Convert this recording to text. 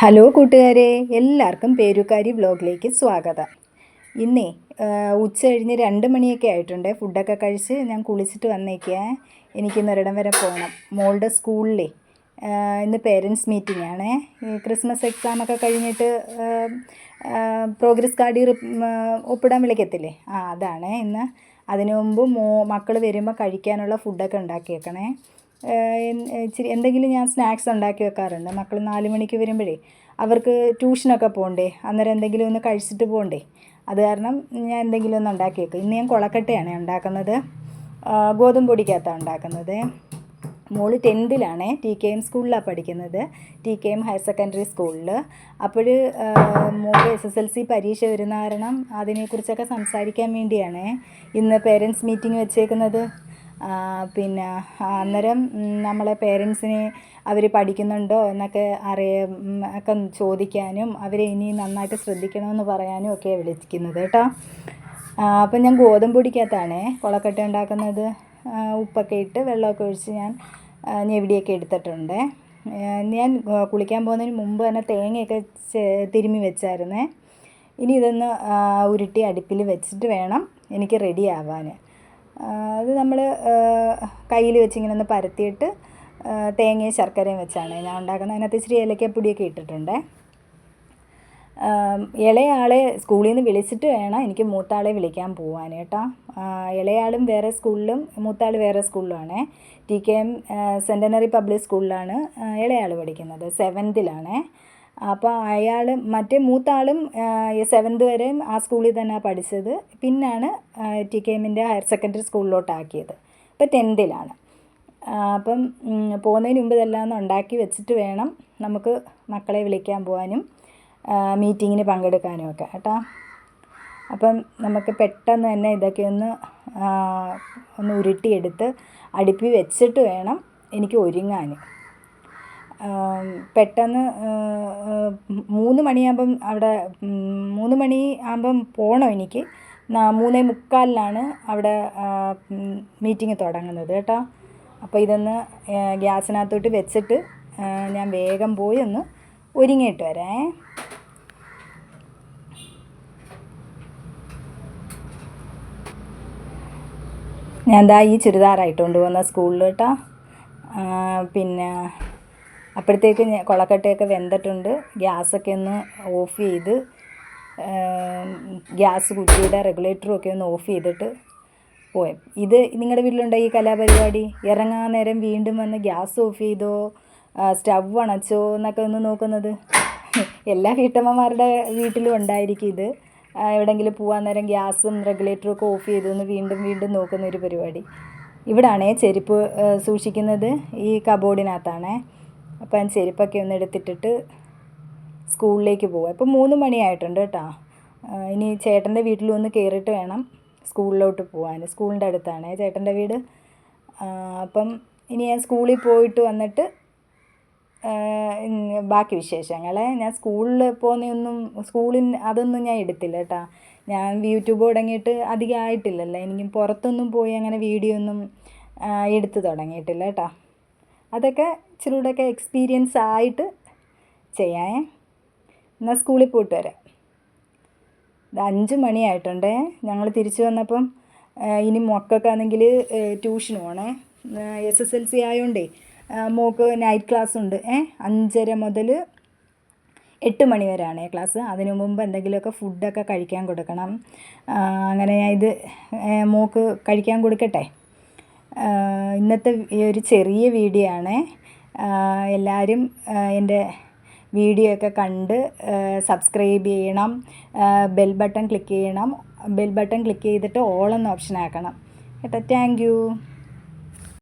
Hello കൂട്ടുകാരെ, എല്ലാവർക്കും പേരുകാരി വ്ലോഗിലേക്ക് സ്വാഗതം. ഇന്നേ ഉച്ച കഴിഞ്ഞ് 2 മണിയൊക്കെ ആയിട്ടുണ്ട്. ഫുഡൊക്കെ കഴിച്ച് ഞാൻ കുളിച്ചിട്ട് വന്നേക്കുക. എനിക്കിന്നൊരിടം വരെ പോകണം. മോളുടെ സ്കൂളിലേ ഇന്ന് പേരൻസ് മീറ്റിംഗ് ആണ്. ക്രിസ്മസ് എക്സാമൊക്കെ കഴിഞ്ഞിട്ട് പ്രോഗ്രസ് കാർഡിൽ ഒപ്പിടാൻ വിളിക്കത്തില്ലേ, അതാണ് ഇന്ന്. അതിനു മുമ്പ് മക്കൾ വരുമ്പോൾ കഴിക്കാനുള്ള ഫുഡൊക്കെ ഉണ്ടാക്കിയേക്കണേ. ഇച്ചിരി എന്തെങ്കിലും ഞാൻ സ്നാക്സ് ഉണ്ടാക്കി വെക്കാറുണ്ട്. മക്കൾ 4 മണിക്ക് വരുമ്പോഴേ അവർക്ക് ട്യൂഷനൊക്കെ പോകണ്ടേ, അന്നേരം എന്തെങ്കിലും ഒന്ന് കഴിച്ചിട്ട് പോകണ്ടേ. അത് കാരണം ഞാൻ എന്തെങ്കിലും ഒന്ന് ഉണ്ടാക്കി വെക്കും. ഇന്ന് ഞാൻ കൊളക്കട്ടയാണ് ഉണ്ടാക്കുന്നത്. ഗോതമ്പ് പൊടിക്കകത്താണ് ഉണ്ടാക്കുന്നത്. മോള് 10th TKM സ്കൂളിലാണ് പഠിക്കുന്നത്, TKM ഹയർ സെക്കൻഡറി സ്കൂളിൽ. അപ്പോൾ മോൾക്ക് SSLC പരീക്ഷ വരുന്ന കാരണം അതിനെക്കുറിച്ചൊക്കെ സംസാരിക്കാൻ വേണ്ടിയാണ് ഇന്ന് പേരൻസ് മീറ്റിംഗ് വെച്ചേക്കുന്നത്. പിന്നെ അന്നേരം നമ്മളെ പേരൻസിനെ അവർ പഠിക്കുന്നുണ്ടോ എന്നൊക്കെ ഒക്കെ ചോദിക്കാനും അവരെ ഇനി നന്നായിട്ട് ശ്രദ്ധിക്കണമെന്ന് പറയാനും ഒക്കെയാണ് വിളിക്കുന്നത് കേട്ടോ. അപ്പം ഞാൻ ഗോതമ്പ് പൊടിക്കകത്താണ് കൊളക്കട്ട ഉണ്ടാക്കുന്നത്. ഉപ്പൊക്കെ ഇട്ട് വെള്ളമൊക്കെ ഒഴിച്ച് ഞാൻ ഞെവിടിയൊക്കെ എടുത്തിട്ടുണ്ട്. ഞാൻ കുളിക്കാൻ പോകുന്നതിന് മുമ്പ് തന്നെ തേങ്ങയൊക്കെ തിരുമ്മി വെച്ചായിരുന്നേ. ഇനി ഇതൊന്ന് ഉരുട്ടി അടുപ്പിൽ വെച്ചിട്ട് വേണം എനിക്ക് റെഡി ആവാൻ. അത് നമ്മൾ കയ്യിൽ വെച്ചിങ്ങനെ ഒന്ന് പരത്തിയിട്ട് തേങ്ങയും ശർക്കരയും വെച്ചാണ് ഞാൻ ഉണ്ടാക്കുന്നത്. അതിനകത്ത് ഇച്ചിരി ഏലക്കപ്പൊടിയൊക്കെ ഇട്ടിട്ടുണ്ട്. ഇളയാളെ സ്കൂളിൽ നിന്ന് വിളിച്ചിട്ട് വേണം എനിക്ക് മൂത്താളെ വിളിക്കാൻ പോകാൻ കേട്ടോ. ഇളയാളും വേറെ സ്കൂളിലും മൂത്താൾ വേറെ സ്കൂളിലുമാണ്. TKM സെൻറ്റനറി പബ്ലിക് സ്കൂളിലാണ് ഇളയാൾ പഠിക്കുന്നത്, 7th. അപ്പോൾ അയാൾ മറ്റേ മൂത്താളും 7th വരെയും ആ സ്കൂളിൽ തന്നെയാണ് പഠിച്ചത്. പിന്നാണ് TKMൻ്റെ ഹയർ സെക്കൻഡറി സ്കൂളിലോട്ടാക്കിയത്. ഇപ്പോൾ 10th. അപ്പം പോകുന്നതിന് മുമ്പ് ഇതെല്ലാം ഒന്ന് ഉണ്ടാക്കി വെച്ചിട്ട് വേണം നമുക്ക് മക്കളെ വിളിക്കാൻ പോകാനും മീറ്റിങ്ങിന് പങ്കെടുക്കാനും ഒക്കെ കേട്ടോ. അപ്പം നമുക്ക് പെട്ടെന്ന് തന്നെ ഇതൊക്കെ ഒന്ന് ഉരുട്ടിയെടുത്ത് അടുപ്പിൽ വെച്ചിട്ട് വേണം എനിക്ക് ഒരുങ്ങാൻ. പെട്ടെന്ന് 3 മണിയാകുമ്പം അവിടെ 3 മണിയാകുമ്പം പോകണം എനിക്ക്. 3:45 അവിടെ മീറ്റിംഗ് തുടങ്ങുന്നത് കേട്ടോ. അപ്പോൾ ഇതൊന്ന് ഗ്യാസിനകത്തോട്ട് വെച്ചിട്ട് ഞാൻ വേഗം പോയി ഒന്ന് ഒരുങ്ങിയിട്ട് വരാം. ഞാൻ ദാ ഈ ചുരിദാറായിട്ടുകൊണ്ട് പോകുന്ന സ്കൂളിൽ കേട്ടോ. പിന്നെ അപ്പോഴത്തേക്ക് കൊളക്കട്ടയൊക്കെ വെന്തിട്ടുണ്ട്. ഗ്യാസൊക്കെ ഒന്ന് ഓഫ് ചെയ്ത് ഗ്യാസ് കുറ്റിയുടെ റെഗുലേറ്ററും ഒക്കെ ഒന്ന് ഓഫ് ചെയ്തിട്ട് പോയി. ഇത് നിങ്ങളുടെ വീട്ടിലുണ്ടോ ഈ കലാപരിപാടി? ഇറങ്ങാൻ നേരം വീണ്ടും വന്ന് ഗ്യാസ് ഓഫ് ചെയ്തോ സ്റ്റവ് അണച്ചോ എന്നൊക്കെ ഒന്ന് നോക്കുന്നത് എല്ലാ വീട്ടമ്മമാരുടെ വീട്ടിലും ഉണ്ടായിരിക്കും ഇത്. എവിടെയെങ്കിലും പോകാൻ നേരം ഗ്യാസും റെഗുലേറ്ററും ഒക്കെ ഓഫ് ചെയ്തൊന്ന് വീണ്ടും വീണ്ടും നോക്കുന്ന ഒരു പരിപാടി. ഇവിടാണേ ചെരുപ്പ് സൂക്ഷിക്കുന്നത്, ഈ കബോർഡിനകത്താണേ. അപ്പോൾ ഞാൻ ചെരുപ്പൊക്കെ ഒന്ന് എടുത്തിട്ടിട്ട് സ്കൂളിലേക്ക് പോകാം. ഇപ്പോൾ 3 മണിയായിട്ടുണ്ട് കേട്ടോ. ഇനി ചേട്ടൻ്റെ വീട്ടിലൊന്ന് കയറിയിട്ട് വേണം സ്കൂളിലോട്ട് പോകാൻ. സ്കൂളിൻ്റെ അടുത്താണ് ചേട്ടൻ്റെ വീട്. അപ്പം ഇനി ഞാൻ സ്കൂളിൽ പോയിട്ട് വന്നിട്ട് ബാക്കി വിശേഷങ്ങളെ ഞാൻ സ്കൂളിൽ പോകുന്നതൊന്നും അതൊന്നും ഞാൻ എടുത്തില്ല കേട്ടോ. ഞാൻ യൂട്യൂബ് തുടങ്ങിയിട്ട് അധികം ആയിട്ടില്ലല്ലോ. എനിക്ക് പുറത്തൊന്നും പോയി അങ്ങനെ വീഡിയോ ഒന്നും എടുത്ത് തുടങ്ങിയിട്ടില്ല കേട്ടോ. അതൊക്കെ ഇച്ചിരി കൂടെയൊക്കെ എക്സ്പീരിയൻസ് ആയിട്ട് ചെയ്യാം. എന്നാൽ സ്കൂളിൽ പോയിട്ട് വരാം. 5 മണിയായിട്ടുണ്ട്. ഞങ്ങൾ തിരിച്ചു വന്നപ്പം ഇനി മക്കൾക്കാണെങ്കിൽ ട്യൂഷന് പോകണേ. SSLC ആയതുകൊണ്ടേ മോൾക്ക് നൈറ്റ് ക്ലാസ് ഉണ്ട്. 5:30 മുതൽ 8 മണി വരെയാണ് ക്ലാസ്. അതിനു മുമ്പ് എന്തെങ്കിലുമൊക്കെ ഫുഡൊക്കെ കഴിക്കാൻ കൊടുക്കണം. അങ്ങനെ ഞാൻ ഇത് മോൾക്ക് കഴിക്കാൻ കൊടുക്കട്ടെ. ഇന്നത്തെ ഒരു ചെറിയ വീഡിയോ ആണ്. എല്ലാവരും എൻ്റെ വീഡിയോ ഒക്കെ കണ്ട് സബ്സ്ക്രൈബ് ചെയ്യണം, ബെൽ ബട്ടൺ ക്ലിക്ക് ചെയ്യണം. ബെൽ ബട്ടൺ ക്ലിക്ക് ചെയ്തിട്ട് ഓൾ എന്ന ഓപ്ഷൻ ആക്കണം കേട്ടോ. Thank you.